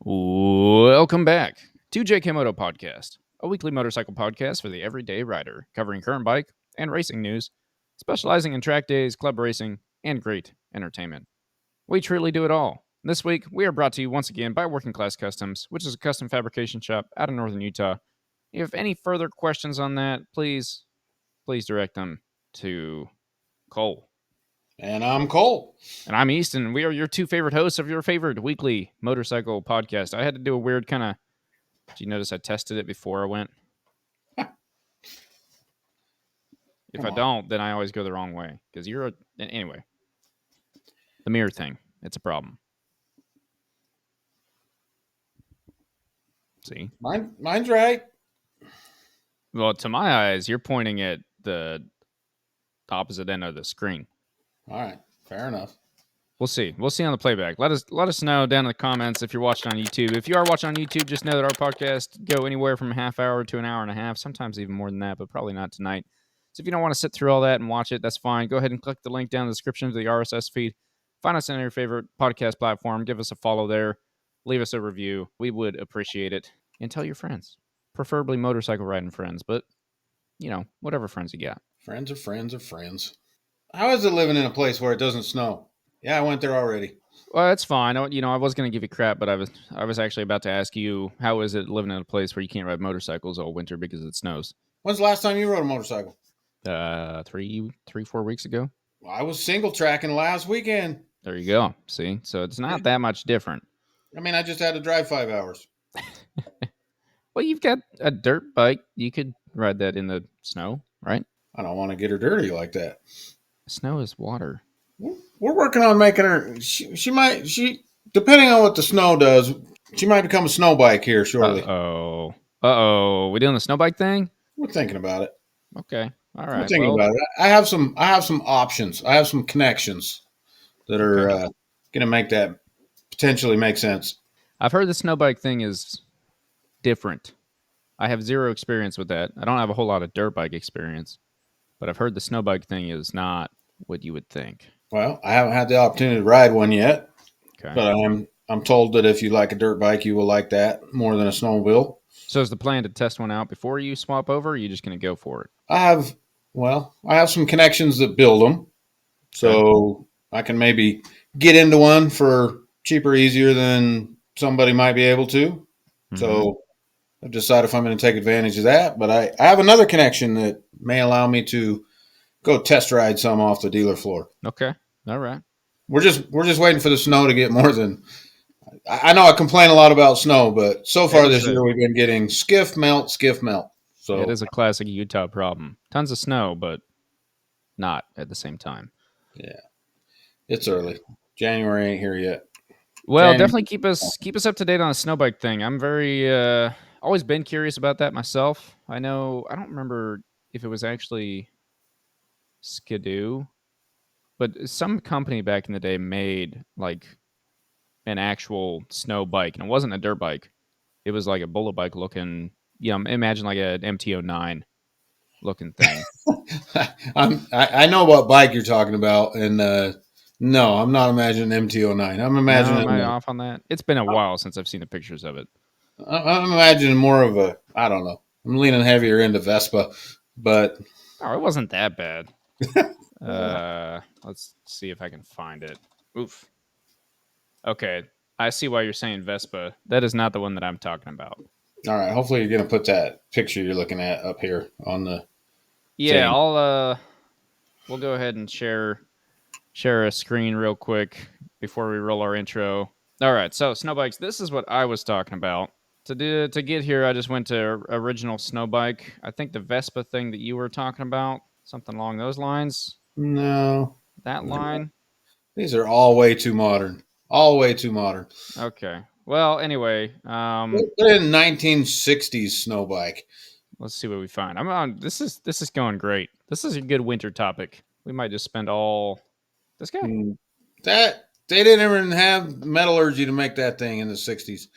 Welcome back to JKMoto Podcast, a weekly motorcycle podcast for the everyday rider, covering current bike and racing news, specializing in track days, club racing, and great entertainment. We truly do it all. This week, we are brought to you once again by Working Class Customs, which is a custom fabrication shop out of northern Utah. If you have any further questions on that, please direct them to Kohl. And I'm Kohl. And I'm Easton, and we are your two favorite hosts of your favorite weekly motorcycle podcast. I had to do a weird kind of... Did you notice I tested it before I went? If I don't, then I always go the wrong way. Because anyway. The mirror thing. It's a problem. See? Mine's right. Well, to my eyes, you're pointing at the opposite end of the screen. All right. Fair enough. We'll see. We'll see on the playback. Let us know down in the comments if you're watching on YouTube. If you are watching on YouTube, just know that our podcast go anywhere from a half hour to an hour and a half, sometimes even more than that, but probably not tonight. So if you don't want to sit through all that and watch it, that's fine. Go ahead and click the link down in the description of the RSS feed. Find us on your favorite podcast platform. Give us a follow there. Leave us a review. We would appreciate it. And tell your friends. Preferably motorcycle riding friends, but, whatever friends you got. Friends are friends are friends. How is it living in a place where it doesn't snow? Yeah, I went there already. Well, that's fine. I was going to give you crap, but I was actually about to ask you, how is it living in a place where you can't ride motorcycles all winter because it snows? When's the last time you rode a motorcycle? 4 weeks ago. Well, I was single tracking last weekend. There you go. See, so it's not that much different. I mean, I just had to drive 5 hours. Well, you've got a dirt bike. You could ride that in the snow, right? I don't want to get her dirty like that. Snow is water. We're working on making her. She might. Depending on what the snow does, she might become a snow bike here shortly. We doing the snow bike thing? We're thinking about it. Okay. All right. We're thinking about it. I have some options. I have some connections that are going to make that potentially make sense. I've heard the snow bike thing is different. I have zero experience with that. I don't have a whole lot of dirt bike experience, but I've heard the snow bike thing is not what you would think. Well, I haven't had the opportunity to ride one yet, okay. But I'm told that if you like a dirt bike, you will like that more than a snowmobile. So is the plan to test one out before you swap over, or are you just going to go for it? I have some connections that build them, so I can maybe get into one for cheaper, easier than somebody might be able to. Mm-hmm. So I've decided if I'm going to take advantage of that. But I have another connection that may allow me to go test ride some off the dealer floor. Okay. All right. We're just waiting for the snow to get more than. I know I complain a lot about snow, but so far this year we've been getting skiff melt. So it is a classic Utah problem. Tons of snow, but not at the same time. Yeah, it's early. January ain't here yet. Well, definitely keep us up to date on the snow bike thing. I'm very always been curious about that myself. I don't remember if it was actually Skidoo, but some company back in the day made like an actual snow bike, and it wasn't a dirt bike. It was like a bullet bike looking. Imagine like an MT-09 looking thing. I know what bike you're talking about, and no, I'm not imagining MT-09. I'm imagining. Am I off on that? It's been a while since I've seen the pictures of it. I'm imagining more of a. I don't know. I'm leaning heavier into Vespa, but it wasn't that bad. Let's see if I can find it. Oof. Okay, I see why you're saying Vespa. That is not the one that I'm talking about. All right. Hopefully, you're going to put that picture you're looking at up here on the. Yeah, thing. We'll go ahead and share a screen real quick before we roll our intro. All right, so snow bikes. This is what I was talking about. To get here, I just went to Original Snow Bike. I think the Vespa thing that you were talking about, something along those lines. No. That line? These are all way too modern. All way too modern. Okay. Well, anyway. They're in 1960s snow bike. Let's see what we find. I'm on. This is going great. This is a good winter topic. We might just spend all this guy. That they didn't even have metallurgy to make that thing in the 60s.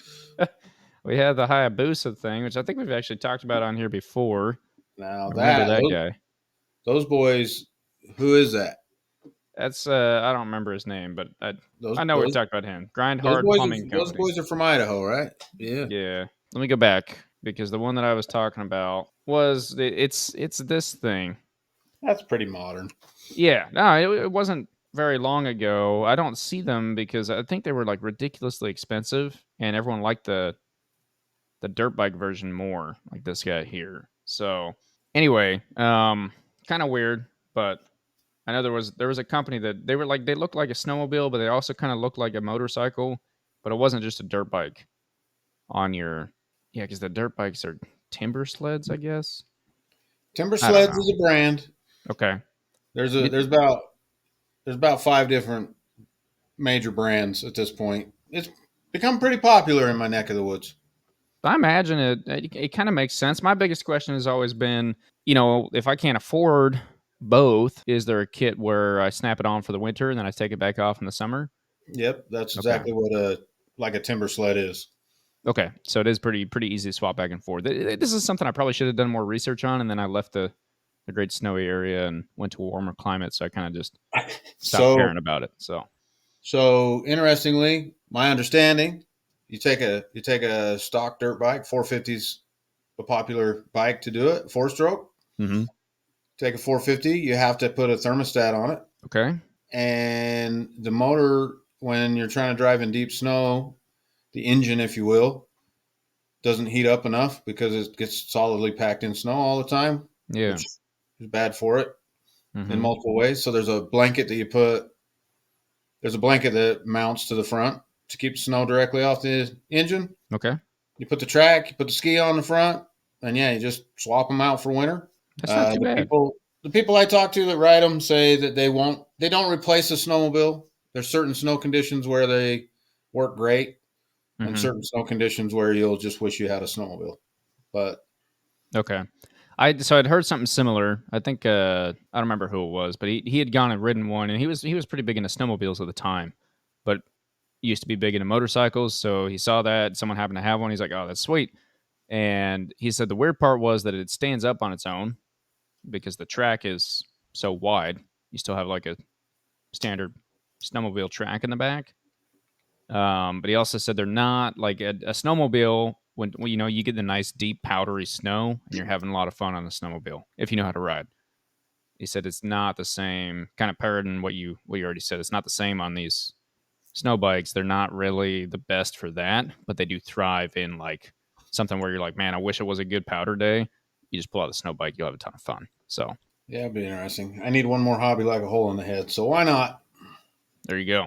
We had the Hayabusa thing, which I think we've actually talked about on here before. Now that guy. Those boys, who is that? That's I don't remember his name, but Those I know we've those talked about him. Grind those Hard boys Plumbing are those Company. boys are from Idaho, right? Yeah. Yeah. Let me go back because the one that I was talking about was it's this thing. That's pretty modern. Yeah. No, it wasn't very long ago. I don't see them because I think they were like ridiculously expensive, and everyone liked the dirt bike version more, like this guy here. So anyway, kind of weird, but I know there was a company that they were like they looked like a snowmobile, but they also kind of looked like a motorcycle, but it wasn't just a dirt bike on your yeah, because the dirt bikes are timber sleds, I guess. Timber I don't Sleds know. is a brand. Okay. There's a You- there's about 5 different major brands at this point. It's become pretty popular in my neck of the woods. I imagine it kind of makes sense. My biggest question has always been, if I can't afford both, is there a kit where I snap it on for the winter and then I take it back off in the summer? Yep, that's Okay. exactly what a timber sled is. Okay. So it is pretty easy to swap back and forth. This is something I probably should have done more research on, and then I left the great snowy area and went to a warmer climate, so I kind of just stopped So caring about it. So so interestingly, my understanding, you take a stock dirt bike, 450's a popular bike to do it, 4-stroke. hmm Take a 450, you have to put a thermostat on it, okay. and the motor, when you're trying to drive in deep snow, the engine, if you will, doesn't heat up enough because it gets solidly packed in snow all the time, Yeah. which is bad for it in hmm multiple ways. So there's a blanket that mounts to the front to keep snow directly off the engine. Okay. You put the track, you put the ski on the front, and yeah, you just swap them out for winter. That's not Uh, too the bad. people the people I talk to that ride them say that they don't replace a snowmobile. There's certain snow conditions where they work great, and hmm certain snow conditions where you'll just wish you had a snowmobile. But Okay. I'd heard something similar. I think I don't remember who it was, but he had gone and ridden one, and he was pretty big into snowmobiles at the time, but used to be big into motorcycles. So he saw that someone happened to have one. He's like, "Oh, that's sweet." And he said the weird part was that it stands up on its own because the track is so wide. You still have like a standard snowmobile track in the back. But he also said they're not like a snowmobile when you get the nice deep powdery snow and you're having a lot of fun on the snowmobile if you know how to ride. He said it's not the same, kind of parroting what you already said. It's not the same on these snow bikes. They're not really the best for that, but they do thrive in like something where you're like, man, I wish it was a good powder day. You just pull out the snow bike, you'll have a ton of fun. So yeah, it'd be interesting. I need one more hobby like a hole in the head, so why not? there you go.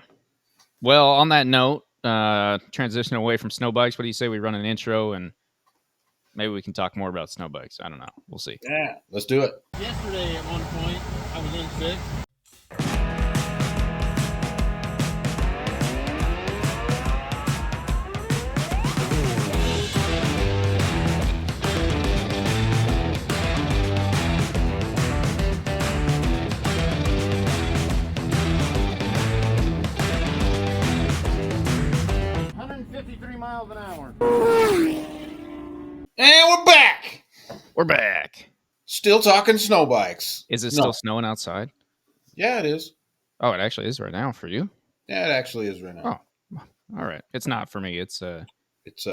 Well, on that note, transitioning away from snow bikes, what do you say we run an intro and maybe we can talk more about snow bikes? I don't know. We'll see. Yeah, let's do it. Yesterday at one point, I was in sixth. 153 miles an hour. And we're back. We're back. Still talking snow bikes. Is it No, still snowing outside? yeah, it is. Oh, it actually is right now for you. Yeah, it actually is right now. Oh, all right. It's not for me. It's It's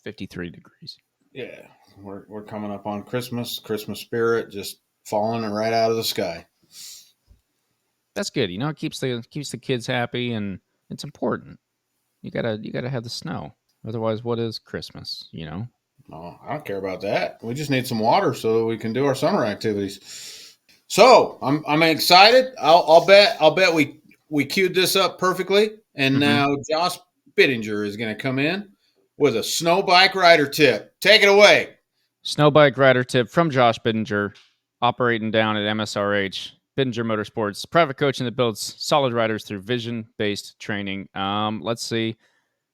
53 degrees. yeah, we're coming up on Christmas spirit, just falling right out of the sky. That's good. It keeps the kids happy, and it's important. You gotta have the snow. Otherwise, what is Christmas? No, I don't care about that. We just need some water so that we can do our summer activities. So I'm excited. I'll bet we queued this up perfectly, and hmm now Josh Bittinger is going to come in with a snow bike rider tip. Take it away. Snow bike rider tip from Josh Bittinger, operating down at MSRH. Bittinger Motorsports, private coaching that builds solid riders through vision-based training. Let's see.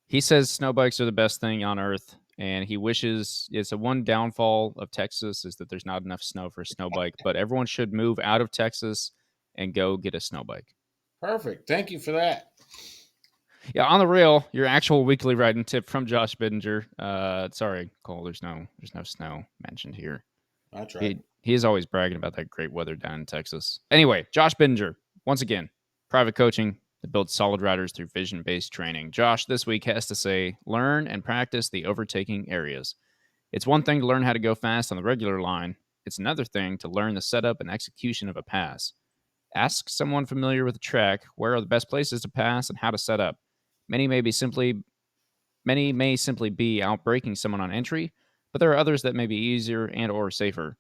He says snow bikes are the best thing on earth, and he wishes it's a one downfall of Texas is that there's not enough snow for a snow bike. But everyone should move out of Texas and go get a snow bike. Perfect. Thank you for that. Yeah, on the rail, your actual weekly riding tip from Josh Bittinger. Sorry, Cole, there's no snow mentioned here. I tried. He is always bragging about that great weather down in Texas. Anyway, Josh Bittinger, Once again, private coaching that builds solid riders through vision-based training. Josh this week has to say, learn and practice the overtaking areas. It's one thing to learn how to go fast on the regular line. It's another thing to learn the setup and execution of a pass. Ask someone familiar with the track where are the best places to pass and how to set up. Many may simply be outbraking someone on entry, but there are others that may be easier and or safer.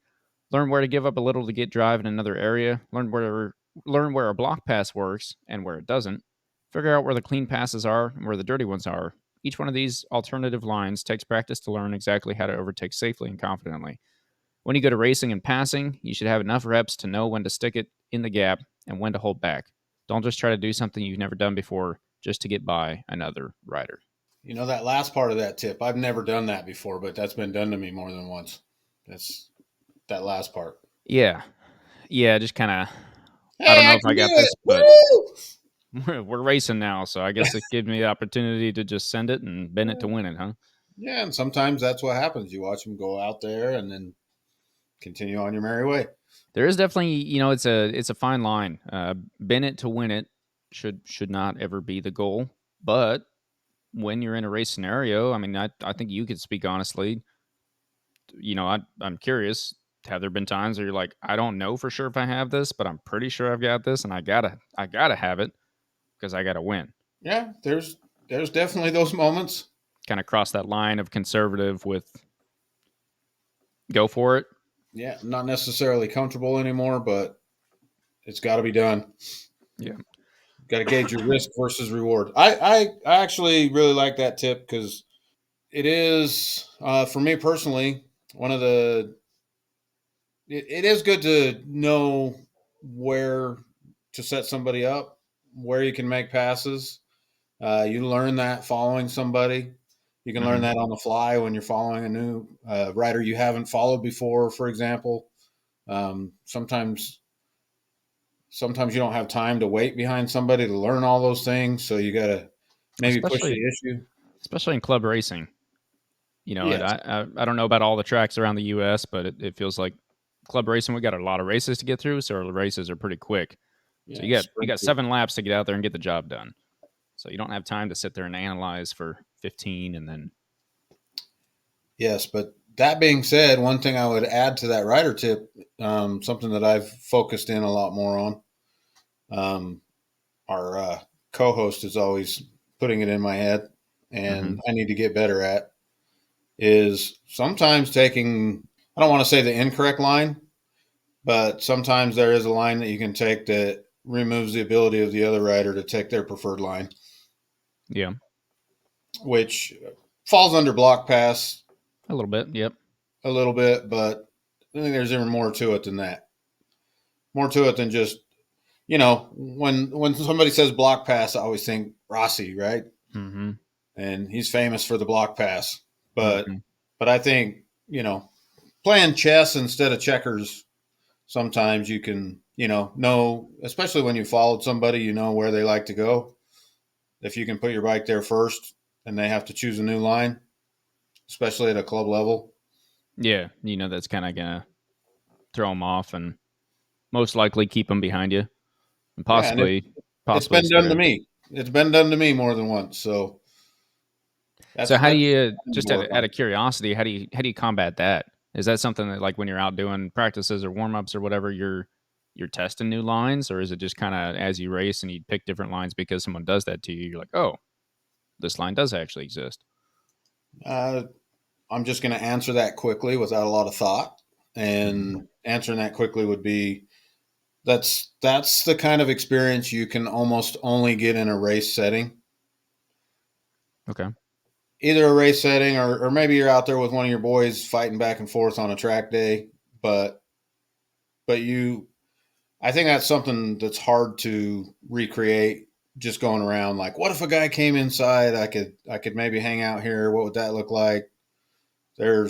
Learn where to give up a little to get drive in another area. Learn where a block pass works and where it doesn't. Figure out where the clean passes are and where the dirty ones are. Each one of these alternative lines takes practice to learn exactly how to overtake safely and confidently. When you go to racing and passing, you should have enough reps to know when to stick it in the gap and when to hold back. Don't just try to do something you've never done before just to get by another rider. You know, that last part of that tip, I've never done that before, but that's been done to me more than once. That's that last part. Yeah. Yeah, just kind of, Hey, I don't know I if can I got do this, it. but we're racing now, so I guess it gives me the opportunity to just send it and bend it to win it, huh? Yeah, and sometimes that's what happens. You watch them go out there and then continue on your merry way. There is definitely, it's a fine line. Bend it to win it should not ever be the goal, but when you're in a race scenario, I mean, I think you could speak honestly. I'm curious. Have there been times where you're like, I don't know for sure if I have this, but I'm pretty sure I've got this, and I gotta have it because I gotta win. Yeah, there's definitely those moments. Kind of cross that line of conservative with go for it. Yeah, not necessarily comfortable anymore, but it's got to be done. Yeah. Got to gauge your risk versus reward. I actually really like that tip because it is, for me personally, one of the. It is good to know where to set somebody up, where you can make passes. You learn that following somebody. You can learn that on the fly when you're following a new rider you haven't followed before, for example. Sometimes you don't have time to wait behind somebody to learn all those things, so you got to maybe push the issue. Especially in club racing. Yes. I don't know about all the tracks around the U.S., but it feels like club racing, we got a lot of races to get through, so our races are pretty quick. So you got 7 laps to get out there and get the job done. So you don't have time to sit there and analyze for 15 and then. Yes, but that being said, one thing I would add to that rider tip, something that I've focused in a lot more on, our co-host is always putting it in my head, and I need to get better at, is sometimes taking, I don't want to say the incorrect line, but sometimes there is a line that you can take that removes the ability of the other rider to take their preferred line. Yeah. Which falls under block pass. A little bit, yep. A little bit, but I think there's even more to it than that. More to it than just, when somebody says block pass, I always think Rossi, right? Mm-hmm. And he's famous for the block pass. But I think, playing chess instead of checkers, sometimes you can, know, especially when you followed somebody, you know where they like to go. If you can put your bike there first and they have to choose a new line, especially at a club level. Yeah, that's kind of going to throw them off and most likely keep them behind you. And possibly. It's been done to me. It's been done to me more than once. So how do you, just out of curiosity, how do you combat that? Is that something that, like, when you're out doing practices or warm-ups or whatever, you're testing new lines, or is it just kind of as you race and you pick different lines because someone does that to you? You're like, oh, this line does actually exist. I'm just going to answer that quickly without a lot of thought. And answering that quickly would be, that's the kind of experience you can almost only get in a race setting. Okay. Either a race setting or maybe you're out there with one of your boys fighting back and forth on a track day. But I think that's something that's hard to recreate just going around. Like, what if a guy came inside? I could maybe hang out here. What would that look like? I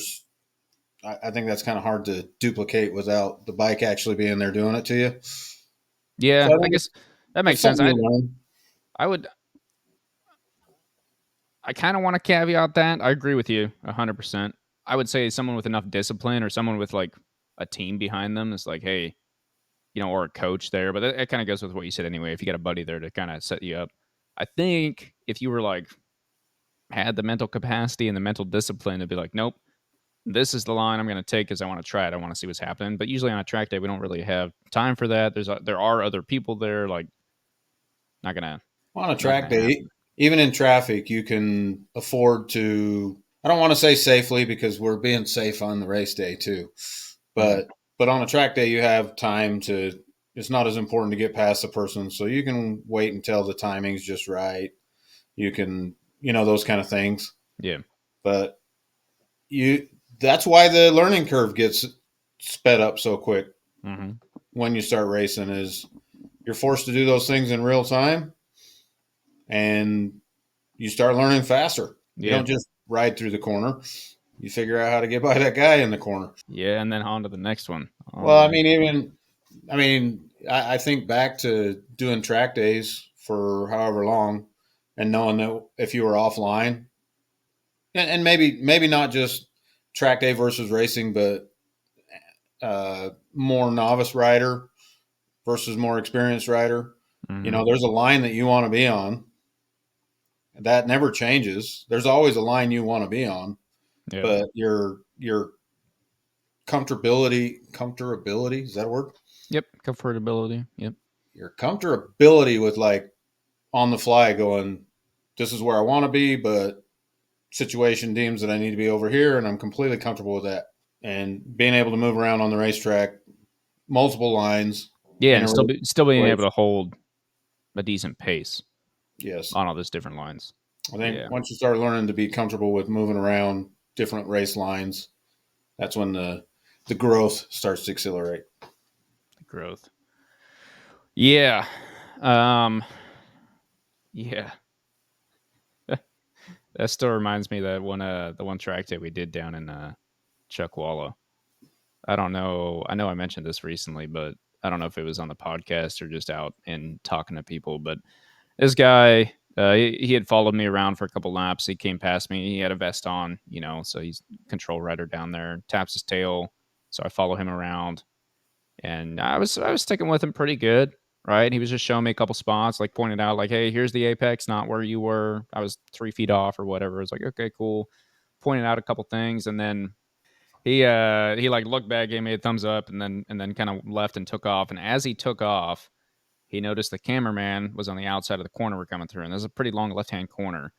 think that's kind of hard to duplicate without the bike actually being there doing it to you. Yeah, so I guess that makes sense. I kind of want to caveat that. I agree with you 100%. I would say someone with enough discipline or someone with like a team behind them is like, hey, or a coach there. But it kind of goes with what you said anyway. If you got a buddy there to kind of set you up, I think if you were like had the mental capacity and the mental discipline to be like, nope, this is the line I'm going to take because I want to try it. I want to see what's happening. But usually on a track day, we don't really have time for that. There are other people there, like not gonna On a not track gonna day, happen. even in traffic, you can afford to. I don't want to say safely because we're being safe on the race day too, but on a track day, you have time to. It's not as important to get past the person, so you can wait until the timing's just right. You can, those kind of things. Yeah. But that's why the learning curve gets sped up so quick Mm-hmm. when you start racing. Is you're forced to do those things in real time, and you start learning faster. You Yeah. don't just ride through the corner. You figure out how to get by that guy in the corner. Yeah, and then on to the next one. Well, I think back to doing track days for however long and knowing that if you were offline, and maybe not just track day versus racing, but more novice rider versus more experienced rider. Mhm. There's a line that you want to be on. That never changes. There's always a line you want to be on, Yeah. but your comfortability is that a word? Yep. Comfortability. Yep. Your comfortability with like on the fly going, this is where I want to be, but situation deems that I need to be over here, and I'm completely comfortable with that. And being able to move around on the racetrack, multiple lines. Yeah, in and a still being race. able to hold a decent pace Yes. on all those different lines. I think Yeah. once you start learning to be comfortable with moving around different race lines, that's when the growth starts to accelerate. Growth. Yeah. Yeah. That still reminds me that the one track that we did down in Chuckwalla. I don't know. I know I mentioned this recently, but I don't know if it was on the podcast or just out and talking to people. But this guy, he had followed me around for a couple laps. He came past me. He had a vest on, so he's control rider down there. Taps his tail, so I follow him around, and I was sticking with him pretty good. Right, he was just showing me a couple spots, like pointed out, like, "Hey, here's the apex, not where you were." I was 3 feet off or whatever. I was like, "Okay, cool." Pointed out a couple things, and then he like looked back, gave me a thumbs up, and then kind of left and took off. And as he took off, he noticed the cameraman was on the outside of the corner we're coming through, and there's a pretty long left-hand corner.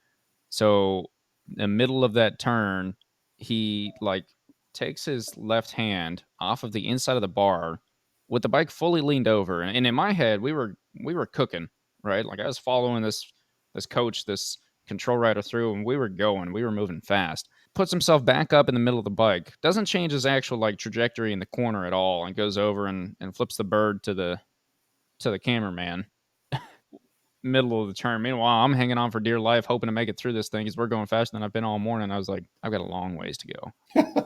So in the middle of that turn, he like takes his left hand off of the inside of the bar with the bike fully leaned over. And in my head, we were cooking, right? Like I was following this coach, this control rider through, and we were moving fast. Puts himself back up in the middle of the bike, doesn't change his actual like trajectory in the corner at all, and goes over and flips the bird to the cameraman middle of the turn. Meanwhile, I'm hanging on for dear life, hoping to make it through this thing because we're going faster than I've been all morning. I was like, I've got a long ways to go.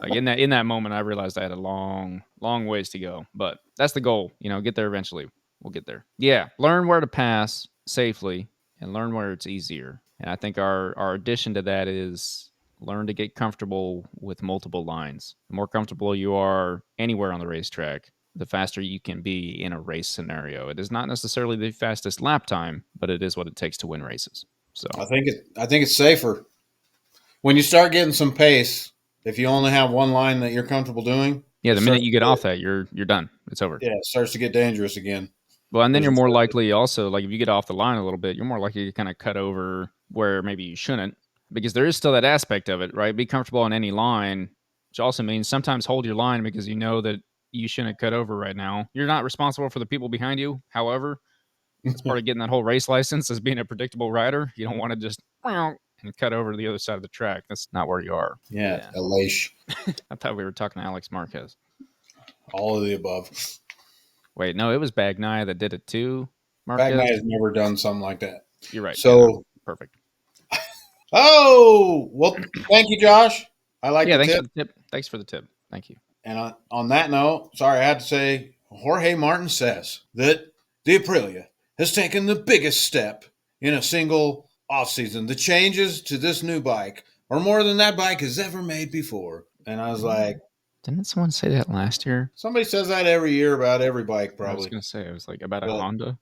Like in that moment, I realized I had a long ways to go. But that's the goal, get there eventually. We'll get there. Yeah, learn where to pass safely and learn where it's easier. And I think our addition to that is learn to get comfortable with multiple lines. The more comfortable you are anywhere on the racetrack, the faster you can be in a race scenario. It is not necessarily the fastest lap time, but it is what it takes to win races. So I think it's safer when you start getting some pace. If you only have one line that you're comfortable doing, yeah, the minute you get off that, you're done. It's over. Yeah, it starts to get dangerous again. Well, and then you're more likely also, like if you get off the line a little bit, you're more likely to kind of cut over where maybe you shouldn't, because there is still that aspect of it, right? Be comfortable on any line, which also means sometimes hold your line because you know that you shouldn't cut over right now. You're not responsible for the people behind you. However, it's part of getting that whole race license as being a predictable rider. You don't want to just and cut over to the other side of the track. That's not where you are. Yeah. Elation. I thought we were talking to Alex Marquez. All of the above. Wait, no, it was Bagnaia that did it too. Marquez? Bagnaia has never done something like that. You're right. So yeah, perfect. Oh, well, thank you, Josh. I like the thanks tip. for the tip. Thanks for the tip. Thank you. And on that note, sorry, I had to say, Jorge Martin says that the Aprilia has taken the biggest step in a single offseason. The changes to this new bike are more than that bike has ever made before. And I was like, Didn't someone say that last year? Somebody says that every year about every bike, I was probably. going to say, it was like about a But- Honda.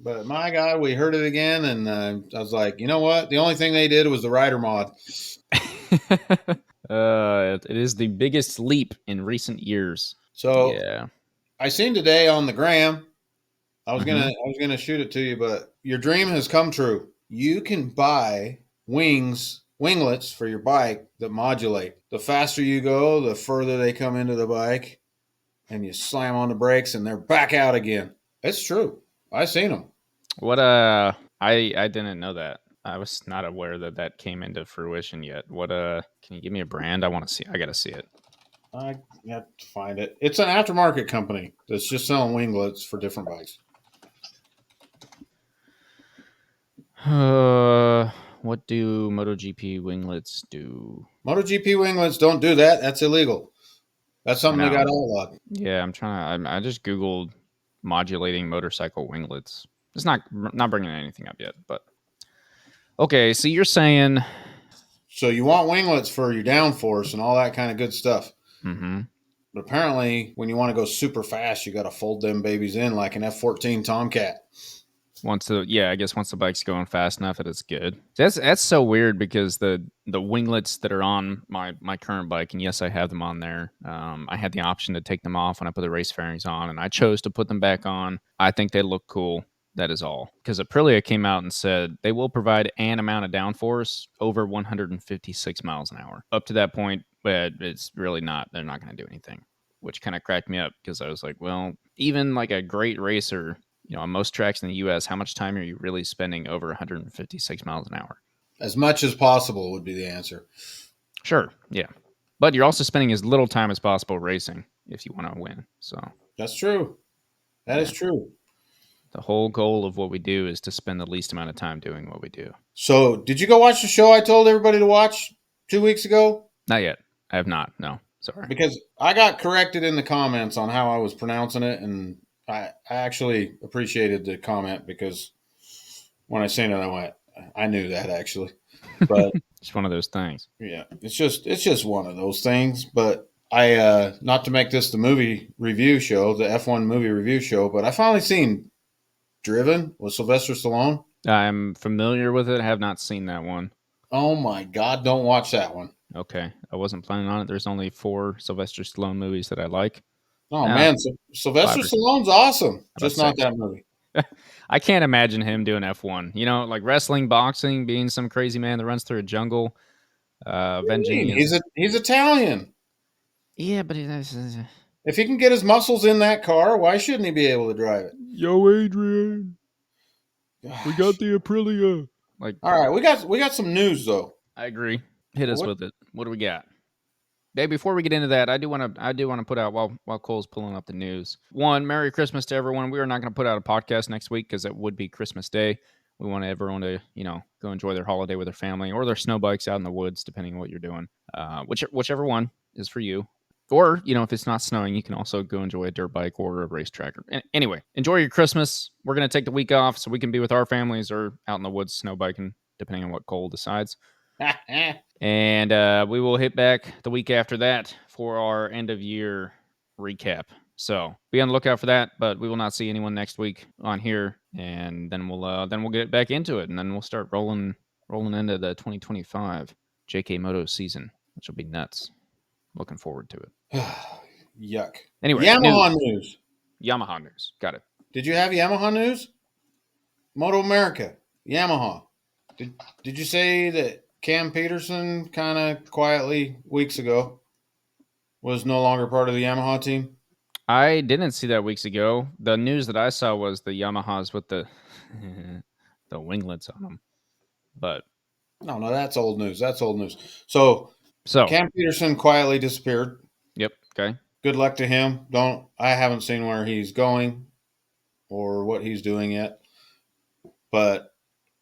But my God, we heard it again, and I was like, you know what? The only thing they did was the rider mod. It is the biggest leap in recent years. So Yeah. I seen today on the gram. I was Mhm. gonna shoot it to you, but your dream has come true. You can buy winglets for your bike that modulate. The faster you go, the further they come into the bike, and you slam on the brakes, and they're back out again. It's true. I seen them. What I didn't know that. I was not aware that that came into fruition yet. What can you give me a brand? I want to see. I got to see it. I have to find it. It's an aftermarket company that's just selling winglets for different bikes. What do MotoGP winglets do? MotoGP winglets don't do that. That's illegal. That's something they know. got outlawed. Yeah, I'm trying to. I just googled modulating motorcycle winglets. It's not bringing anything up yet, but okay. So you're saying, So you want winglets for your downforce and all that kind of good stuff. mm-hmm. But apparently, when you want to go super fast, you got to fold them babies in like an F14 Tomcat. Once the bike's going fast enough that it's good. That's so weird because the winglets that are on my current bike, and yes, I have them on there. I had the option to take them off when I put the race fairings on, and I chose to put them back on. I think they look cool. That is all. Because Aprilia came out and said they will provide an amount of downforce over 156 miles an hour. Up to that point, but it's really not. They're not going to do anything, which kind of cracked me up because I was like, well, even like a great racer, on most tracks in the U.S., how much time are you really spending over 156 miles an hour? As much as possible would be the answer. Sure, yeah. But you're also spending as little time as possible racing if you want to win. So That's true. That is true. the whole goal of what we do is to spend the least amount of time doing what we do. So did you go watch the show I told everybody to watch 2 weeks ago? Not yet. I have not. No, sorry. Because I got corrected in the comments on how I was pronouncing it, and I actually appreciated the comment because when I seen it, I knew that actually. But It's one of those things. yeah, it's just one of those things. But I not to make this the movie review show, the F1 movie review show, but I finally seen Driven with Sylvester Stallone. I'm familiar with it. I have not seen that one. Oh my God, don't watch that one. Okay. I wasn't planning on it. There's only 4 Sylvester Stallone movies that I like. Oh man, Sylvester Stallone's awesome. Just not that movie. I can't imagine him doing F1. Like wrestling, boxing, being some crazy man that runs through a jungle, avenging. He's Italian. Yeah, but if he can get his muscles in that car, why shouldn't he be able to drive it? Yo, Adrian, we got the Aprilia. All right, we got some news though. I agree. Hit us with it. What do we got? Hey, before we get into that, I do want to put out while Cole's pulling up the news. One, Merry Christmas to everyone. We are not going to put out a podcast next week because it would be Christmas Day. We want everyone to go enjoy their holiday with their family or their snow bikes out in the woods, depending on what you're doing. Whichever one is for you. Or if it's not snowing, you can also go enjoy a dirt bike or a racetrack. Anyway, enjoy your Christmas. We're going to take the week off so we can be with our families or out in the woods snow biking, depending on what Cole decides. And we will hit back the week after that for our end of year recap. So be on the lookout for that, but we will not see anyone next week on here, and then we'll get back into it, and then we'll start rolling into the 2025 JKMoto season, which will be nuts. Looking forward to it. Yuck. Anyway, Yamaha news. Yamaha news. Got it. Did you have Yamaha news? Moto America. Yamaha. Did you say that Cam Peterson kind of quietly weeks ago was no longer part of the Yamaha team? I didn't see that weeks ago. The news that I saw was the Yamahas with the the winglets on them. But no, that's old news. That's old news. So Cam Peterson quietly disappeared. Yep. Okay. Good luck to him. I haven't seen where he's going or what he's doing yet. But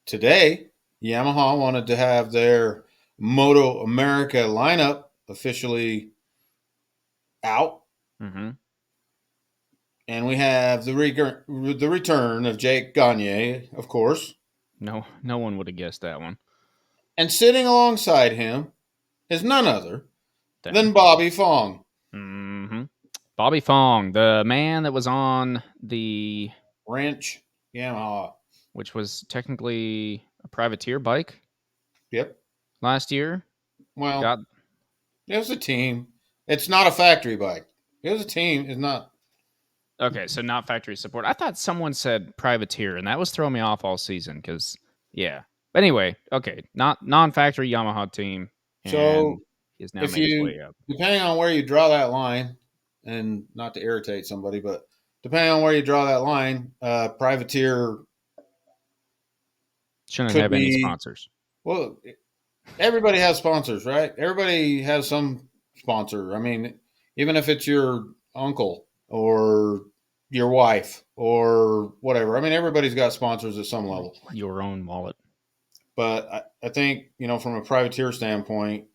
today, Yamaha wanted to have their Moto America lineup officially out. Mm-hmm. And we have the return of Jake Gagne, of course. No one would have guessed that one. And sitting alongside him is none other than Bobby Fong. Mm-hmm. Bobby Fong, the man that was on the, Wrench Yamaha. which was technically a privateer bike Yep. last year. Well, Got it was a team. It's not a factory bike. It was a team. It's not. okay, so not factory support. I thought someone said privateer, and that was throwing me off all season because yeah. But anyway, okay, not non-factory Yamaha team, So and he's now if made his you, way up. depending on where you draw that line, and not to irritate somebody, but depending on where you draw that line, privateer Shouldn't could have any be, sponsors. well, everybody has sponsors, right? Everybody has some sponsor. I mean, even if it's your uncle or your wife or whatever. I mean, everybody's got sponsors at some level. Your own wallet. But I think, from a privateer standpoint,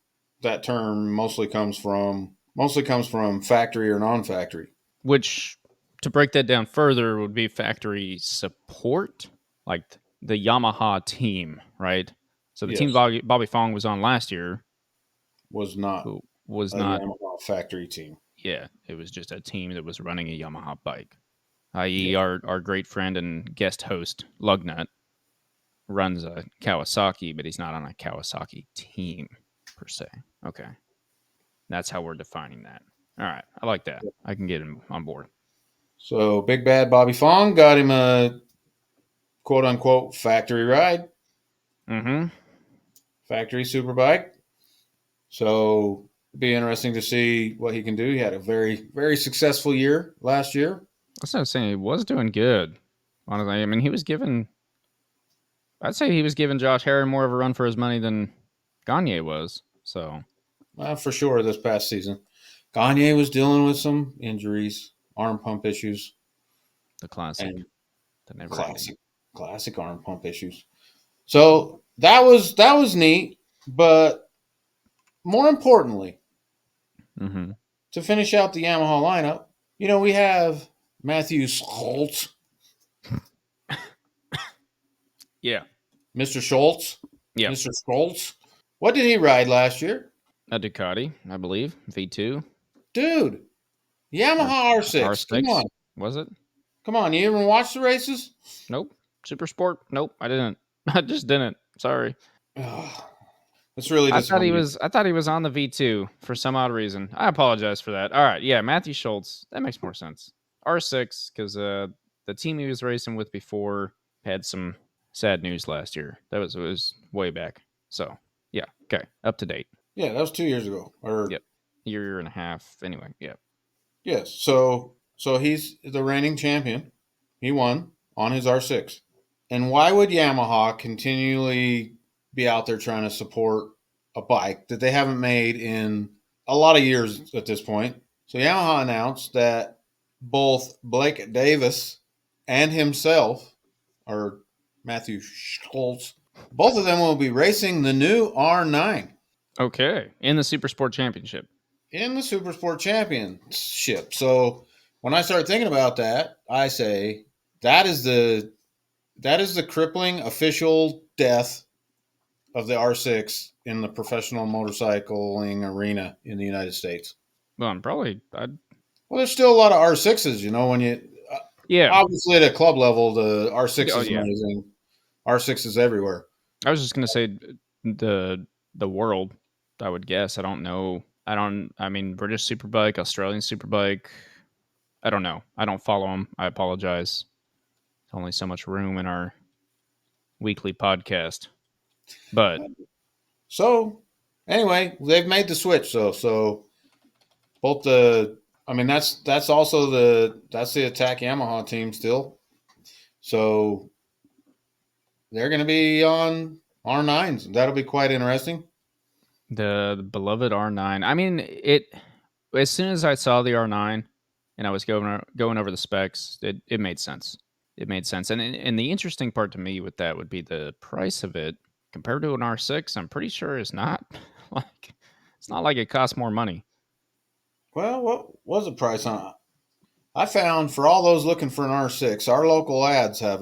that term mostly comes from factory or non-factory. Which, to break that down further, would be factory support, like the Yamaha team, right? So the Yes. team Bobby Fong was on last year Was not was a not. Yamaha factory team. Yeah, it was just a team that was running a Yamaha bike. I.e., Yeah. our great friend and guest host Lugnut runs a Kawasaki, but he's not on a Kawasaki team per se. Okay, that's how we're defining that. All right, I like that. I can get him on board. So Big Bad Bobby Fong got him a quote unquote factory ride, Mm-hmm. factory superbike. So it'd be interesting to see what he can do. He had a very, very successful year last year. That's not saying he was doing good. Honestly, I mean, I'd say he was giving Josh Herron more of a run for his money than Gagne was. So For sure this past season. Gagne was dealing with some injuries, arm pump issues, the classic, and the never ending. classic arm pump issues. So that was neat, but more importantly, Mm-hmm. to finish out the Yamaha lineup, we have Matthew Schultz, Yeah, Mr. Schultz, yeah. Mr. Schultz. What did he ride last year? A Ducati, I believe, V2. Dude, Yamaha R6. R6. Come on. Was it? Come on. You even watch the races? Nope. SuperSport? Nope, I didn't. I just didn't. Sorry. It's really I thought disappointing. I thought he was on the V2 for some odd reason. I apologize for that. All right, yeah, Matthew Schultz. That makes more sense. R6 because the team he was racing with before had some sad news last year. It was way back. So yeah, okay, up to date. Yeah, that was 2 years ago. Or Yep, year and a half. Anyway, yeah. yes. So he's the reigning champion. He won on his R6. And why would Yamaha continually be out there trying to support a bike that they haven't made in a lot of years at this point? So Yamaha announced that both Blake Davis and himself, or Matthew Schultz, both of them will be racing the new R9 Okay, in the SuperSport Championship. in the SuperSport Championship. So when I start thinking about that, I say that is the crippling official death of the R6 in the professional motorcycling arena in the United States. Well, Well, there's still a lot of R6s, when you yeah. obviously at a club level, the R6 Oh, is yeah. amazing. R6 is everywhere. I was just gonna say the world. I would guess. I don't know. I mean, British Superbike, Australian Superbike. I don't know. I don't follow them. I apologize. There's only so much room in our weekly podcast. But So anyway, they've made the switch. So both that's also that's the Attack Yamaha team still. So they're going to be on R9s. That'll be quite interesting. the beloved R9. I mean, as soon as I saw the R9 and I was going over the specs, it made sense. It made sense. And the interesting part to me with that would be the price of it compared to an R6. I'm pretty sure it's not it's not like it costs more money. Well, what was the price on it? I found for all those looking for an R6, our local ads have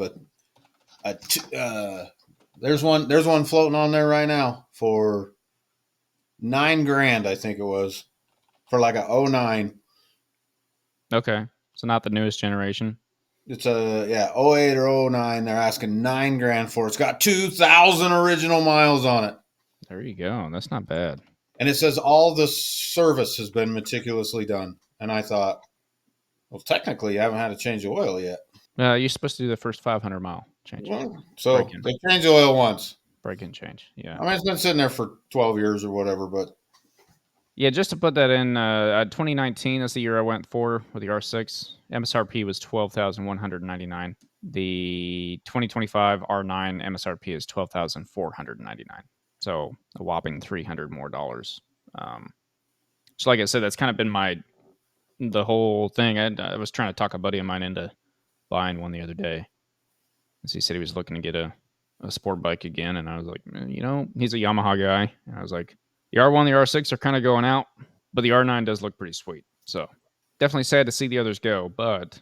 there's one floating on there right now for $9,000, I think it was, for like a 09. Okay. So not the newest generation. It's a 08 or 09. They're asking $9,000 for it. It's got 2,000 original miles on it. There you go. That's not bad. And it says all the service has been meticulously done. And I thought, well, technically, you haven't had to change the oil yet. You're supposed to do the first 500-mile change. Well, so Break-in. they changed the oil once. Break-in change. Yeah. I mean, it's been sitting there for 12 years or whatever, but Yeah, just to put that in, 2019, that's the year I went for with the R6. MSRP was $12,199. The 2025 R9 MSRP is $12,499. So a whopping $300 more dollars. So like I said, that's kind of been the whole thing. I was trying to talk a buddy of mine into buying one the other day. As he said he was looking to get a sport bike again, and I was like, he's a Yamaha guy. And I was like, the R1 and the R6 are kind of going out, but the R9 does look pretty sweet. So definitely sad to see the others go. But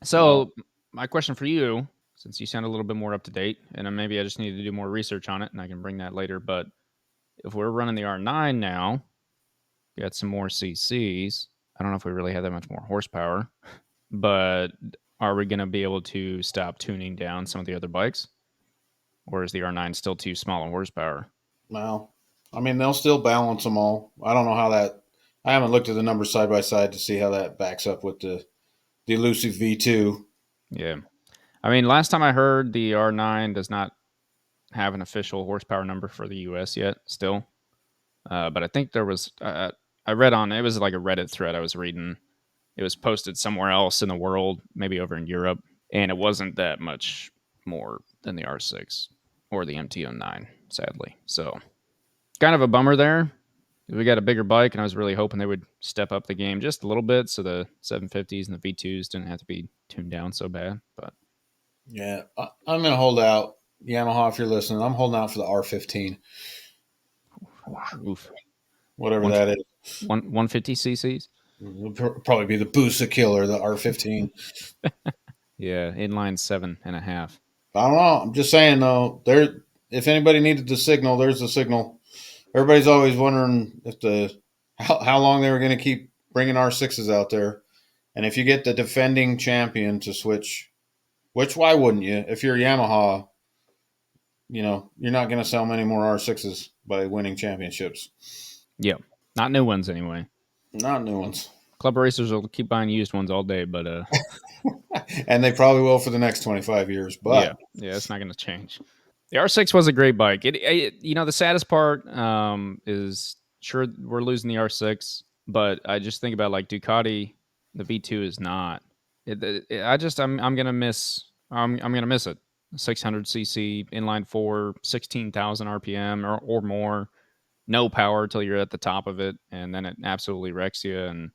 so my question for you, since you sound a little bit more up to date, and maybe I just need to do more research on it, and I can bring that later. But if we're running the R9 now, got some more CCs. I don't know if we really have that much more horsepower, but are we going to be able to stop tuning down some of the other bikes? Or is the R9 still too small in horsepower? well, I mean, they'll still balance them all. I don't know how that. I haven't looked at the numbers side by side to see how that backs up with the elusive V2. Yeah. I mean, last time I heard, the R9 does not have an official horsepower number for the US yet, still. But I think there was, I read on, it was like a Reddit thread I was reading. It was posted somewhere else in the world, maybe over in Europe, and it wasn't that much more than the R6 or the MT-09, sadly. So kind of a bummer there. We got a bigger bike, and I was really hoping they would step up the game just a little bit so the 750s and the V2s didn't have to be tuned down so bad. But Yeah, I'm going to hold out. Yamaha, if you're listening, I'm holding out for the R15, oof. whatever One- that is. 150 cc's? It'll probably be the Busa killer, the R15. Yeah, inline 7.5. I don't know. I'm just saying, though, if anybody needed the signal, there's the signal. Everybody's always wondering how long they were going to keep bringing R6s out there. And if you get the defending champion to switch, which why wouldn't you? If you're Yamaha, you're not going to sell many more R6s by winning championships. Yeah, not new ones anyway. Not new ones. Club racers will keep buying used ones all day, but And they probably will for the next 25 years. But yeah, it's not going to change. The R6 was a great bike. The saddest part is sure we're losing the R6, but I just think about like Ducati, the V2 is not. I'm gonna miss. I'm gonna miss it. 600cc inline four, 16,000 RPM or more, no power till you're at the top of it, and then it absolutely wrecks you. And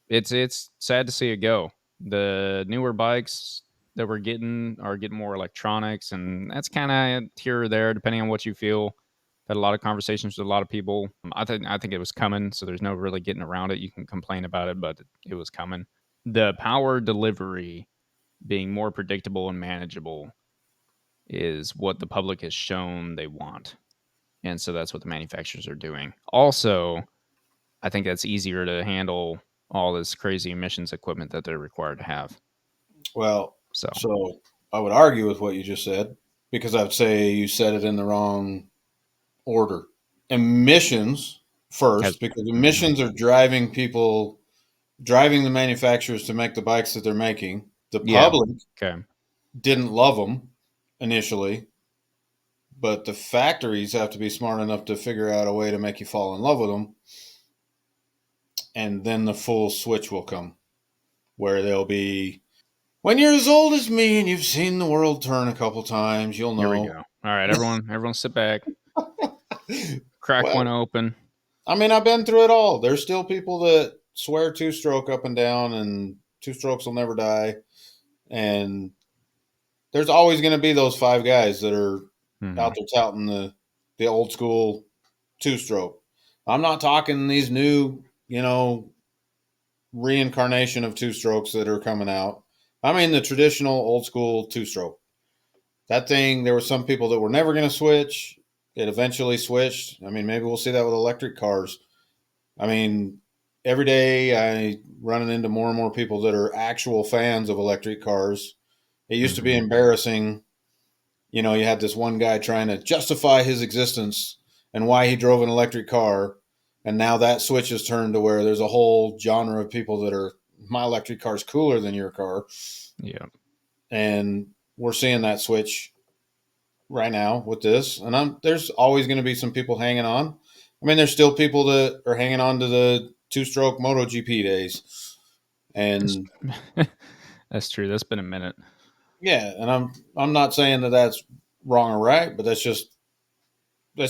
it's sad to see it go. The newer bikes that we're getting are getting more electronics, and that's kind of here or there depending on what you feel. Had a lot of conversations with a lot of people. I think it was coming, so there's no really getting around it. You can complain about it, but it was coming. The power delivery being more predictable and manageable is what the public has shown they want, and so that's what the manufacturers are doing. Also, I think that's easier to handle all this crazy emissions equipment that they're required to have. Well, So I would argue with what you just said because I would say you said it in the wrong order. Emissions first, because emissions are driving the manufacturers to make the bikes that they're making. The public didn't love them initially, but the factories have to be smart enough to figure out a way to make you fall in love with them. And then the full switch will come where they'll be, when you're as old as me and you've seen the world turn a couple times, you'll know. Here we go. All right, everyone sit back. Crack one open. I mean, I've been through it all. There's still people that swear two-stroke up and down and two strokes will never die. And there's always going to be those five guys that are out there touting the old school two-stroke. I'm not talking these new, reincarnation of two-strokes that are coming out. I mean the traditional old school two-stroke. That thing, there were some people that were never going to switch. It eventually switched. I mean, maybe we'll see that with electric cars. I mean, every day I running into more and more people that are actual fans of electric cars. It used to be embarrassing. You know, you had this one guy trying to justify his existence and why he drove an electric car. And now that switch has turned to where there's a whole genre of people that are, my electric car's cooler than your car. Yeah. And we're seeing that switch right now with this. And there's always going to be some people hanging on. I mean, there's still people that are hanging on to the two-stroke MotoGP days. And That's true. That's been a minute. yeah, and I'm not saying that that's wrong or right, but that's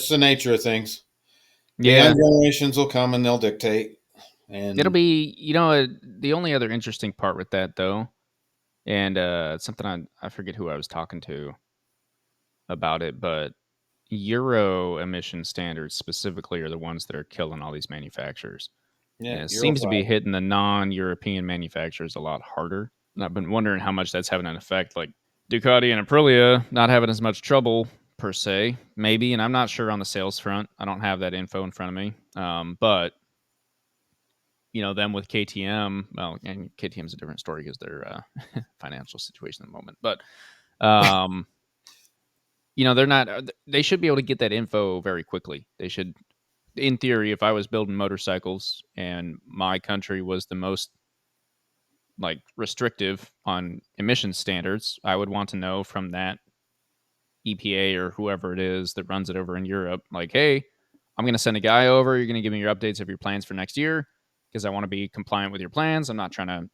the nature of things. The Yeah. young generations will come and they'll dictate. And It'll be, the only other interesting part with that, though, and something I forget who I was talking to about it, but Euro emission standards specifically are the ones that are killing all these manufacturers. yeah, And it Euro seems to be 5. hitting the non-European manufacturers a lot harder. And I've been wondering how much that's having an effect. Like Ducati and Aprilia not having as much trouble per se, maybe. And I'm not sure on the sales front. I don't have that info in front of me. But them with KTM, well, and KTM's a different story because their financial situation at the moment. But they're not. They should be able to get that info very quickly. They should, in theory, if I was building motorcycles and my country was the most restrictive on emission standards, I would want to know from that EPA or whoever it is that runs it over in Europe, like, hey, I'm going to send a guy over. You're going to give me your updates of your plans for next year because I want to be compliant with your plans. I'm not trying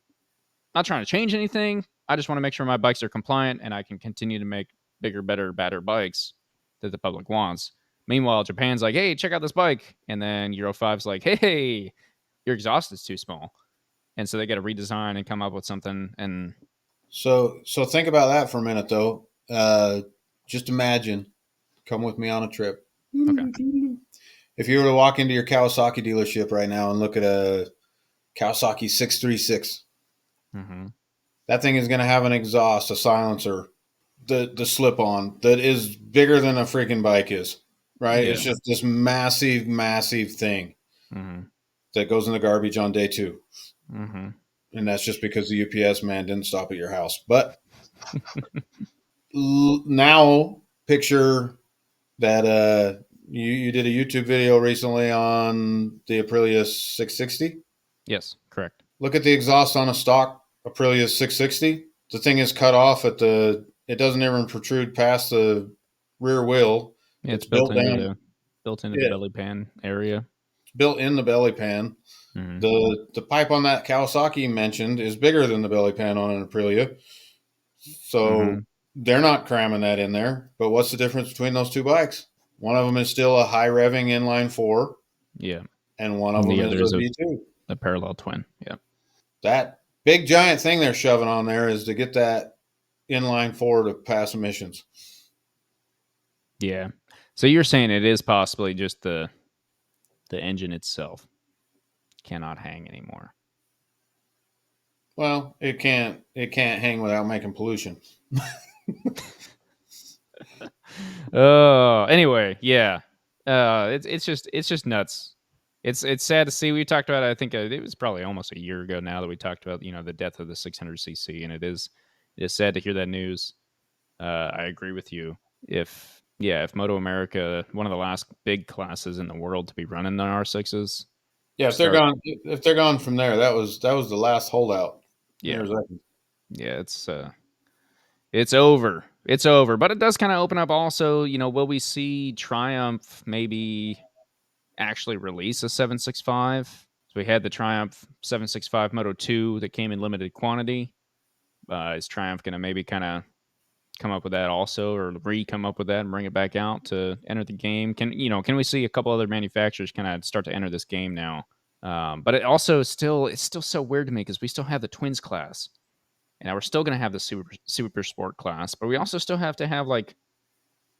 to change anything. I just want to make sure my bikes are compliant and I can continue to make bigger, better, badder bikes that the public wants. Meanwhile, Japan's like, hey, check out this bike. And then Euro 5's like, hey, your exhaust is too small. And so they got to redesign and come up with something. And so think about that for a minute, though. Just imagine, come with me on a trip. okay. If you were to walk into your Kawasaki dealership right now and look at a Kawasaki 636, that thing is going to have an exhaust, a silencer, the slip-on that is bigger than a freaking bike is, right? Yeah. It's just this massive, massive thing that goes in the garbage on day 2. And that's just because the UPS man didn't stop at your house. But now picture that you did a YouTube video recently on the Aprilia 660. Yes, correct. Look at the exhaust on a stock Aprilia 660. The thing is cut off at it doesn't even protrude past the rear wheel. Yeah, it's built into the belly pan area. It's built in the belly pan. The pipe on that Kawasaki mentioned is bigger than the belly pan on an Aprilia. So they're not cramming that in there. But what's the difference between those two bikes? One of them is still a high revving inline 4. Yeah. And one of them is a V2. A parallel twin. Yeah. That big giant thing they're shoving on there is to get that inline 4 to pass emissions. Yeah. So you're saying it is possibly just the engine itself cannot hang anymore. Well, it can't hang without making pollution. Oh, anyway, yeah. It's just nuts. It's sad to see. We talked about it, I think it was probably almost a year ago now that we talked about the death of the 600cc, and it is sad to hear that news. I agree with you. If Moto America, one of the last big classes in the world to be running on R6s. Yeah, if they're gone from there, that was the last holdout. Yeah. Yeah, it's over. It's over. But it does kind of open up also, will we see Triumph maybe actually release a 765? So we had the Triumph 765 Moto 2 that came in limited quantity. Is Triumph going to maybe kind of come up with that also, or come up with that and bring it back out to enter the game? Can we see a couple other manufacturers kind of start to enter this game now? But it also it's still so weird to me because we still have the twins class, and now we're still going to have the super sport class, but we also still have to have like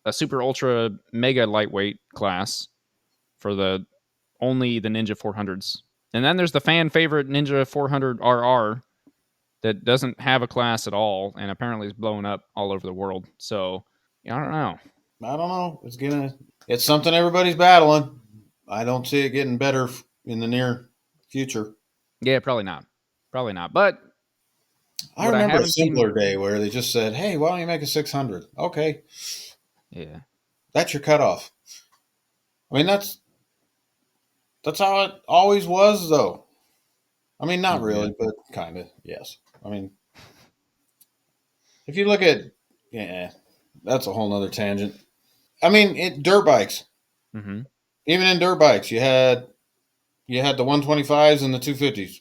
a super ultra mega lightweight class for only the Ninja 400s, and then there's the fan favorite Ninja 400 RR that doesn't have a class at all, and apparently is blowing up all over the world. So I don't know. It's something everybody's battling. I don't see it getting better in the near future. Yeah, probably not. Probably not. But I what I remember a haven't seen. simpler day where they just said, "Hey, why don't you make a 600?" Okay, Yeah. that's your cutoff. I mean, that's how it always was, though. I mean, not Yeah. really, but kind of. Yes. I mean, if you look at, yeah, that's a whole nother tangent. I mean, dirt bikes. Mm-hmm. Even in dirt bikes, you had the 125s and the 250s.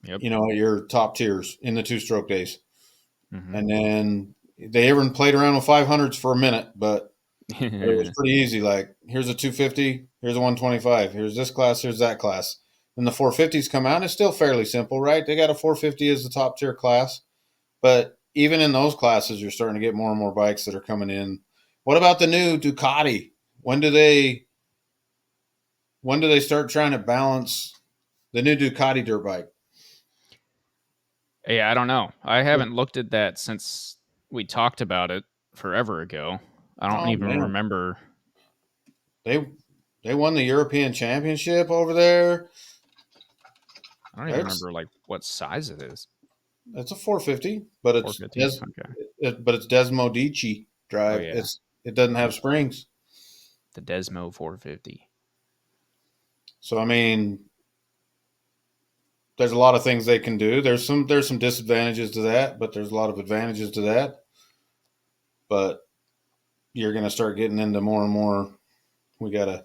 Yep. At your top tiers in the two-stroke days, Mm-hmm. and then they even played around with 500s for a minute, but it was pretty easy. Like, here's a 250, here's a 125, here's this class, here's that class. Then the 450s come out, and it's still fairly simple, right? They got a 450 as the top tier class, but even in those classes, you're starting to get more and more bikes that are coming in. What about the new Ducati? When do they start trying to balance the new Ducati dirt bike? Yeah, I don't know. I haven't looked at that since we talked about it forever ago. I don't Oh even man, remember. they they won the European Championship over there. I don't even There's remember like what size it is. It's a 450, but it's 450. Okay. Desmodici Oh drive. yeah, It doesn't have springs. the Desmo 450. So I mean, there's a lot of things they can do. There's some disadvantages to that, but there's a lot of advantages to that. But you're going to start getting into more and more. We gotta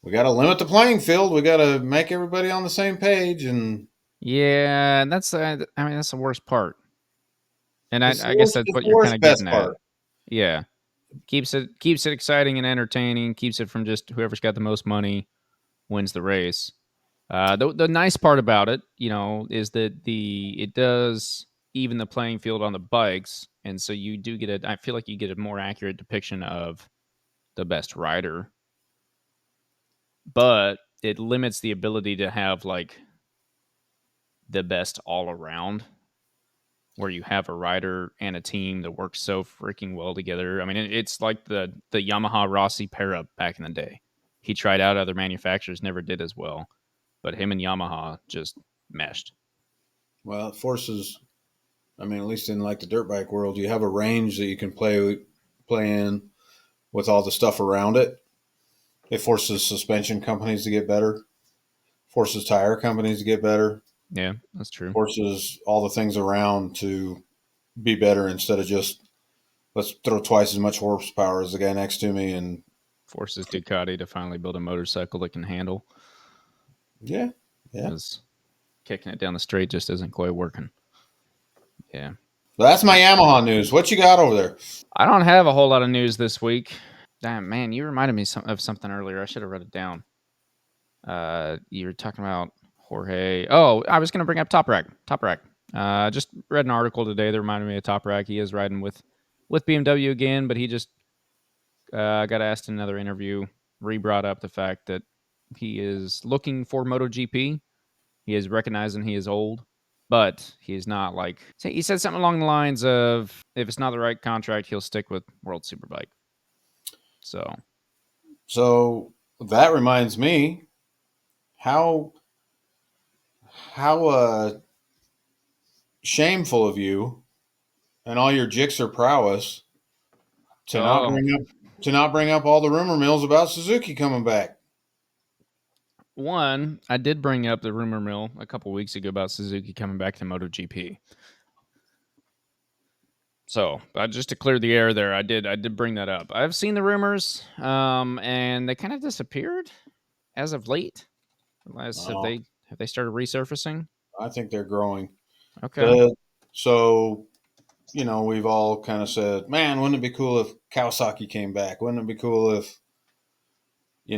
limit the playing field. We gotta make everybody on the same page, and Yeah, that's I mean that's the worst part. And it's the I guess worst. that's It's what the you're kind worst of best getting at. part. Yeah. Keeps it exciting and entertaining, keeps it from just whoever's got the most money wins the race. The nice part about it, is that it does even the playing field on the bikes, and so you do get I feel like you get a more accurate depiction of the best rider, but it limits the ability to have like the best all around, where you have a rider and a team that works so freaking well together. I mean, it's like the Yamaha Rossi pair up back in the day. He tried out other manufacturers, never did as well, but him and Yamaha just meshed. Well, it forces. I mean, at least in like the dirt bike world, you have a range that you can play in with all the stuff around it. It forces suspension companies to get better, forces tire companies to get better, Yeah, that's true. forces all the things around to be better instead of just let's throw twice as much horsepower as the guy next to me. And Forces Ducati to finally build a motorcycle that can handle, yeah, yeah. because kicking it down the straight just isn't quite working. Yeah. That's my Yamaha news. What you got over there? I don't have a whole lot of news this week. Damn, man, you reminded me of something earlier. I should have wrote it down. You were talking about Jorge. Oh, I was going to bring up Top Rack. Top Rack. Just read an article today that reminded me of Top Rack. He is riding with BMW again, but he just got asked in another interview. Brought up the fact that he is looking for MotoGP. He is recognizing he is old, but he is not like. He said something along the lines of, if it's not the right contract, he'll stick with World Superbike. So that reminds me how how shameful of you and all your Gixxer prowess to not Oh, bring up all the rumor mills about Suzuki coming back. one, I did bring up the rumor mill a couple weeks ago about Suzuki coming back to MotoGP. So, just to clear the air there, I did bring that up. I've seen the rumors, and they kind of disappeared as of late. Unless Oh, have they started resurfacing? I think they're growing. Okay. The, so we've all kind of said, man, wouldn't it be cool if Kawasaki came back? Wouldn't it be cool if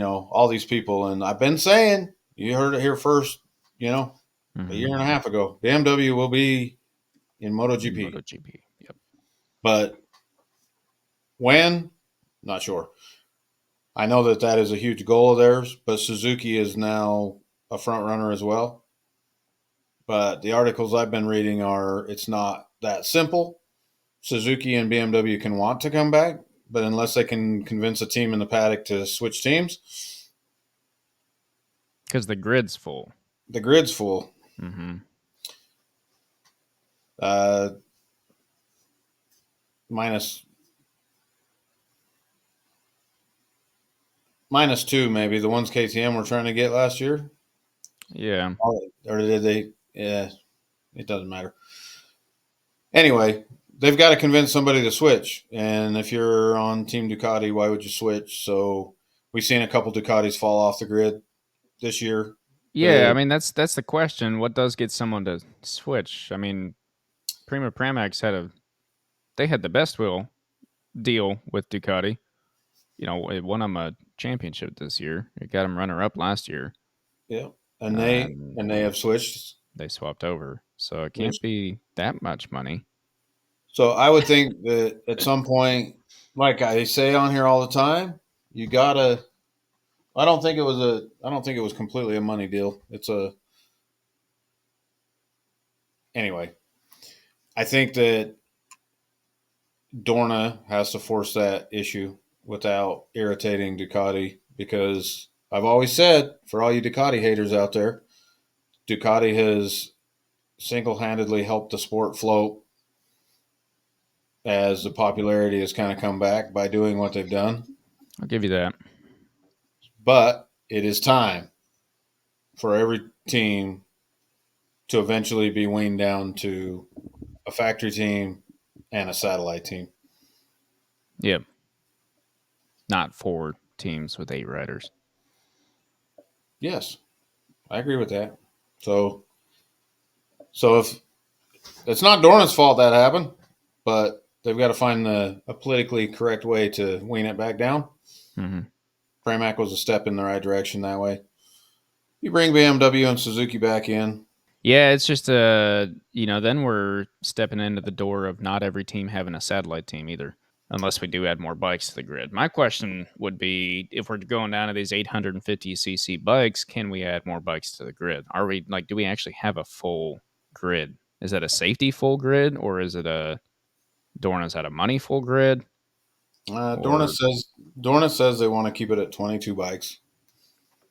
all these people? And I've been saying, you heard it here first. A Mm-hmm. year and a half ago, BMW will be in In MotoGP. MotoGP. Yep. But when? Not sure. I know that is a huge goal of theirs, but Suzuki is now a front runner as well. But the articles I've been reading are it's not that simple. Suzuki and BMW can want to come back, but unless they can convince a team in the paddock to switch teams, Because the grid's full. The grid's full. Mm-hmm. Minus 2, maybe. The ones KTM were trying to get last year. Yeah. Or did they? Yeah, it doesn't matter. Anyway, they've got to convince somebody to switch. And if you're on Team Ducati, why would you switch? So we've seen a couple Ducatis fall off the grid this year. Yeah, I mean that's the question. What does get someone to switch? I mean, Prima Pramac had the best wheel deal with Ducati. You know, it won them a championship this year. It got them runner up last year. Yeah, and they have switched. They swapped over, so it can't be that much money. So I would think that at some point, like I say on here all the time, you gotta. I don't think it was completely a money deal. Anyway. I think that Dorna has to force that issue without irritating Ducati, because I've always said, for all you Ducati haters out there, Ducati has single-handedly helped the sport float as the popularity has kind of come back by doing what they've done. I'll give you that. But it is time for every team to eventually be weaned down to a factory team and a satellite team. Yep. Not 4 teams with 8 riders. Yes, I agree with that. So if it's not Dorna's fault that happened, but they've got to find a politically correct way to wean it back down. Mm-hmm. Pramac was a step in the right direction that way. You bring BMW and Suzuki back in. Yeah, it's just then we're stepping into the door of not every team having a satellite team either, unless we do add more bikes to the grid. My question would be, if we're going down to these 850cc bikes, can we add more bikes to the grid? Are we do we actually have a full grid? Is that a safety full grid, or is it a Dorna's out of money full grid? Dorna says they want to keep it at 22 bikes.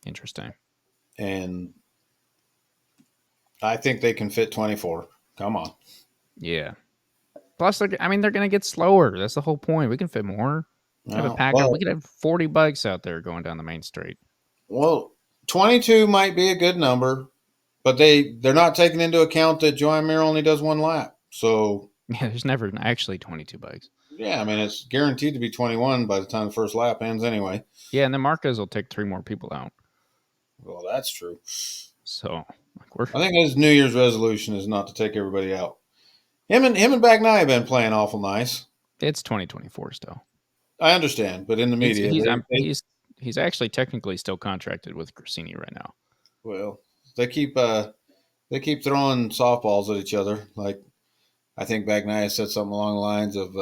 Interesting. And I think they can fit 24. Come on. Yeah. Plus, they're going to get slower. That's the whole point. We can fit more. We could have 40 bikes out there going down the main street. Well, 22 might be a good number, but they're not taking into account that Joan Mir only does one lap. So yeah, there's never actually 22 bikes. Yeah, I mean, it's guaranteed to be 21 by the time the first lap ends anyway. Yeah, and then Marquez will take 3 more people out. Well, that's true. So, I think his New Year's resolution is not to take everybody out. Him and Bagnai have been playing awful nice. It's 2024 still. I understand, but in the media, he's actually technically still contracted with Grassini right now. Well, they keep throwing softballs at each other. Like, I think Bagnai said something along the lines of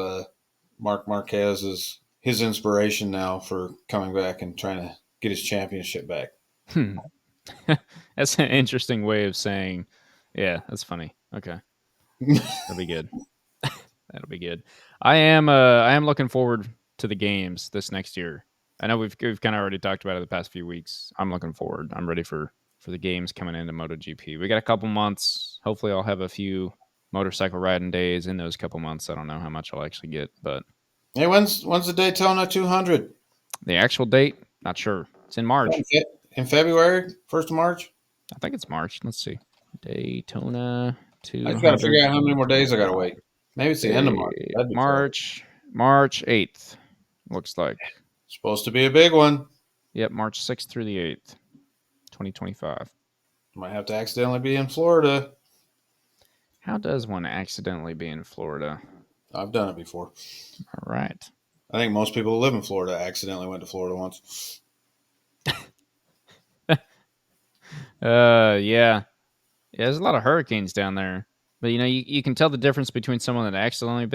Marc Marquez is his inspiration now for coming back and trying to get his championship back. That's an interesting way of saying, yeah, that's funny. Okay. That'll be good. That'll be good. I am looking forward to the games this next year. I know we've kind of already talked about it the past few weeks. I'm looking forward. I'm ready for the games coming into MotoGP. We got a couple months. Hopefully I'll have a few motorcycle riding days in those couple months. I don't know how much I'll actually get, but hey, when's the Daytona 200? The actual date, not sure. It's in March. In February, 1st of March? I think it's March. Let's see. Daytona 200. I just got to figure out how many more days I got to wait. Maybe it's the end of March. March 8th, looks like. Supposed to be a big one. Yep, March 6th through the 8th, 2025. Might have to accidentally be in Florida. How does one accidentally be in Florida? I've done it before. All right. I think most people who live in Florida accidentally went to Florida once. Yeah. There's a lot of hurricanes down there. But, you can tell the difference between someone that accidentally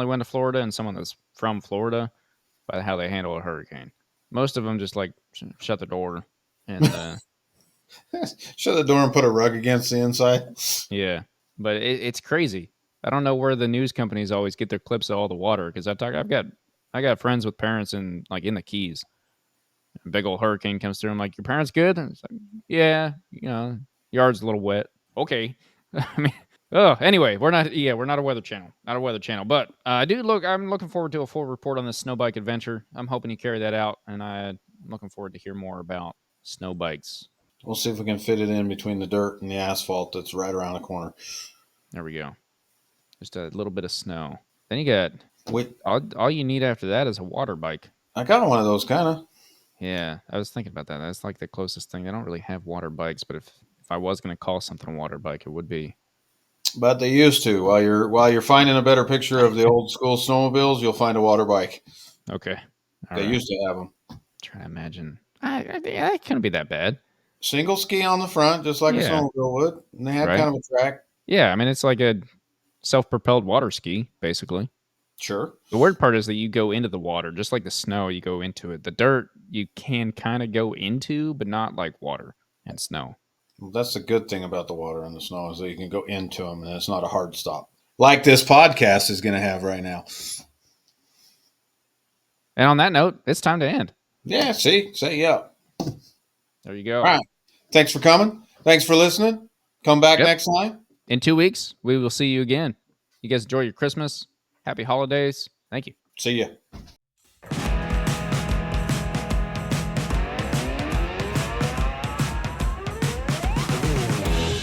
went to Florida and someone that's from Florida by how they handle a hurricane. Most of them just, shut the door and... shut the door and put a rug against the inside. Yeah. But it's crazy. I don't know where the news companies always get their clips of all the water, because I got friends with parents in the Keys. A big old hurricane comes through. I'm like, your parents good? And it's like, Yeah, yard's a little wet. Okay. I mean, anyway, we're not a weather channel. Not a weather channel. But I'm looking forward to a full report on this snow bike adventure. I'm hoping you carry that out, and I'm looking forward to hear more about snow bikes. We'll see if we can fit it in between the dirt and the asphalt that's right around the corner. There we go. Just a little bit of snow. Then you got Wait, all you need after that is a water bike. I got one of those kind of. Yeah, I was thinking about that. That's like the closest thing. They don't really have water bikes, but if I was going to call something a water bike, it would be. But they used to. While you're finding a better picture of the old school snowmobiles, you'll find a water bike. Okay. They used to have them. Trying to imagine. That couldn't be that bad. Single ski on the front, just like a snowmobile would. And they had kind of a track. Yeah, I mean, it's like a self-propelled water ski, basically. Sure. The weird part is that you go into the water, just like the snow, you go into it. The dirt, you can kind of go into, but not like water and snow. Well, that's the good thing about the water and the snow is that you can go into them and it's not a hard stop. Like this podcast is going to have right now. And on that note, it's time to end. Yeah, see? Say yeah. There you go. All right. Thanks for coming. Thanks for listening. Come back next time. In 2 weeks, we will see you again. You guys enjoy your Christmas. Happy holidays. Thank you. See ya.